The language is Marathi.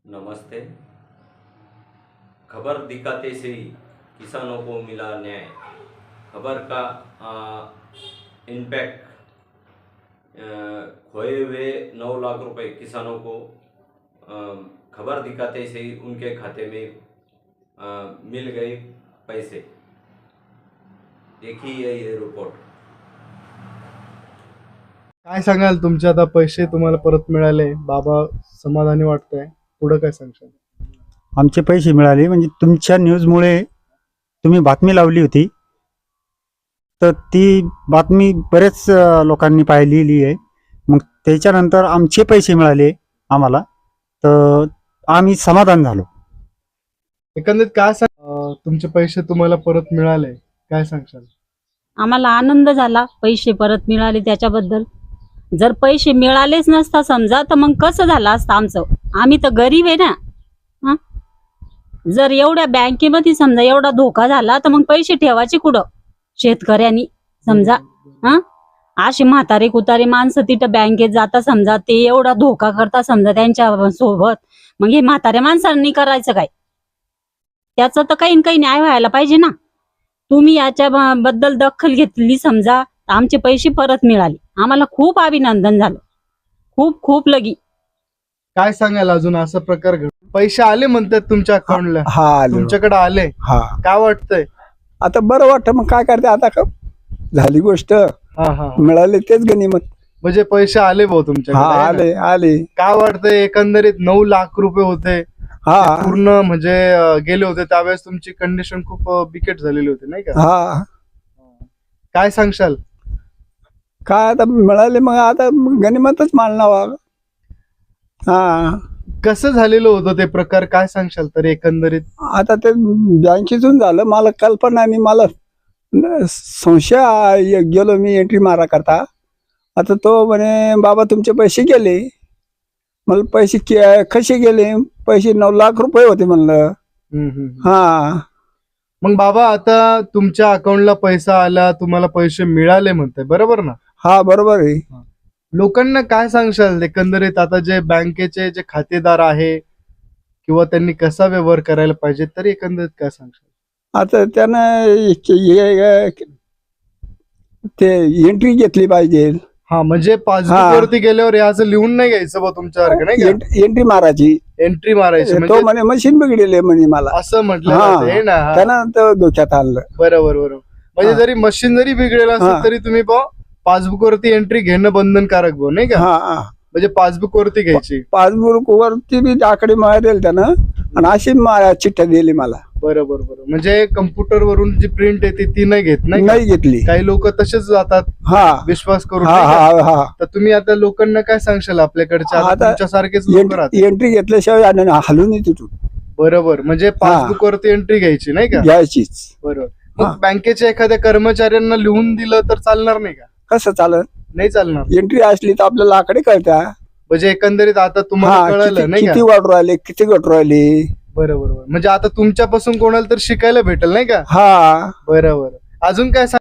नमस्ते। खबर दिखाते से ही किसानों को मिला न्याय। खबर का इम्पैक्ट खोए हुए 9 लाख रुपए किसानों को खबर दिखाते से ही उनके खाते में मिल गए पैसे। देखिए ये रिपोर्ट। काय सांगाल, तुमचे आता पैसे तुम्हाला परत मिळाले, बाबा समाधानी वाटतंय, पुढे काय सांगशाल? आमचे पैसे मिळाले म्हणजे तुमच्या न्यूजमुळे तुम्ही बातमी लावली होती, तर ती बातमी बरेच लोकांनी पाहिलेली आहे. मग त्याच्यानंतर आमचे पैसे मिळाले आम्हाला, तर आम्ही समाधान झालो. एकंदरीत काय तुमचे पैसे तुम्हाला परत मिळाले, काय सांगशाल? आम्हाला आनंद झाला पैसे परत मिळाले त्याच्याबद्दल. जर पैसे मिळालेच नसता समजा तर मग कसं झालं असतं आमचं? आम्ही तर गरीब आहे ना. जर एवढ्या बँकेमध्ये समजा एवढा धोका झाला तर मग पैसे ठेवायचे कुठं शेतकऱ्यांनी? समजा अशी म्हातारे कुतारे माणसं तिथं बँकेत जाता, समजा ते एवढा धोका करता समजा त्यांच्या सोबत, मग हे म्हाताऱ्या माणसांनी करायचं काय? त्याचं तर काही काही न्याय व्हायला पाहिजे ना. तुम्ही याच्या बद्दल दखल घेतली समजा, आमचे पैसे परत मिळाले, आम्हाला खूप अभिनंदन झालं, खूप खूप लगी. काय सांगाल अजून असा प्रकार घड? पैसे आले म्हणतात तुमच्या अकाउंटला? हा आलो. तुमच्याकडे आले? हा काय वाटतंय? आता बरं वाटतं. मग काय करते आता, का झाली गोष्ट, हा हा मिळाले तेच गनिमत. म्हणजे पैसे आले भाऊ तुमच्याकडे? हा आहे ना? आले आले. काय वाटतंय एकंदरीत 9 लाख रुपये होते, हा पूर्ण म्हणजे गेले होते त्यावेळेस तुमची कंडिशन खूप बिकट झालेली होती नाही का? हा काय सांगशाल? काय आता मिळाले, मग आता गनिमतच मानणार. हा कसं झालेलं होतं ते प्रकार, काय सांगशाल तरी एकंदरीत? आता ते बँकेतून झालं, मला कल्पना नाही, मला संशय गेलो मी एंट्री मारा करता. आता तो म्हणे बाबा तुमचे पैसे गेले. मला पैसे कसे गेले? पैसे 9 लाख रुपये होते म्हणलं. हा मग बाबा आता तुमच्या अकाउंटला पैसा आला, तुम्हाला पैसे मिळाले म्हणताय, बरोबर ना? हा बरोबर आहे. लोकांना काय सांगशाल एकंदरीत, आता जे बँकेचे जे खातेदार आहे किंवा त्यांनी कसा व्यवहार करायला पाहिजे, तरी एकंदरीत काय सांगशाल? आता त्यानं ते एंट्री घेतली पाहिजे. हा म्हणजे पासबुक वरती गेल्यावर असं लिहून नाही घ्यायचं बा तुमच्यासारखं, नाही का? एंट्री मारायची, एंट्री मारायची तो म्हणजे म्हणे मशीन बिघडेल म्हणे मला, असं म्हटलं हा. जातं, हे ना? त्यानं तो डोक्यात आणलं. बरोबर बरोबर. म्हणजे हा. जरी मशीन जरी बिघडेल हा. असेल तरी तुम्ही पासबुक वरती एंट्री घेणं बंधनकारक भाऊ, नाही का? हा म्हणजे पासबुक वरती घ्यायची. पासबुक वरती बी आकडे मारेल त्यानं, आणि अशी चिठ्ठ्या दिली मला. बरोबर बरोबर. म्हणजे कम्प्युटर वरून जी प्रिंट येते ती नाही घेत, नाही का? नाही घेतली. काही लोक तसेच जातात हा विश्वास करून, हा नाही का? हा हा तर तुम्ही आता लोकांना काय सांगशाल आपल्याकडच्या आता तुमच्यासारखेच लोक राहतात? एंट्री घेतल्याशिवाय हलून नाही तिथून बरोबर. म्हणजे पासबुक वरती एंट्री घ्यायची, नाही का? घ्यायचीच. बरोबर. हा. मग बँकेच्या एखाद्या कर्मचाऱ्यांना लिहून दिलं तर चालणार नाही का? कसं चालत? नाही चालणार. एंट्री असली तर आपल्याला आकडे कळत्या. म्हणजे एकंदरीत आता तुम्हाला कळलं, नाही किती का? वाढू राहिले, किती घटू राहिले. बरोबर. म्हणजे आता तुमच्यापासून कोणाला तर शिकायला भेटेल, नाही का? हा बरोबर. अजून काय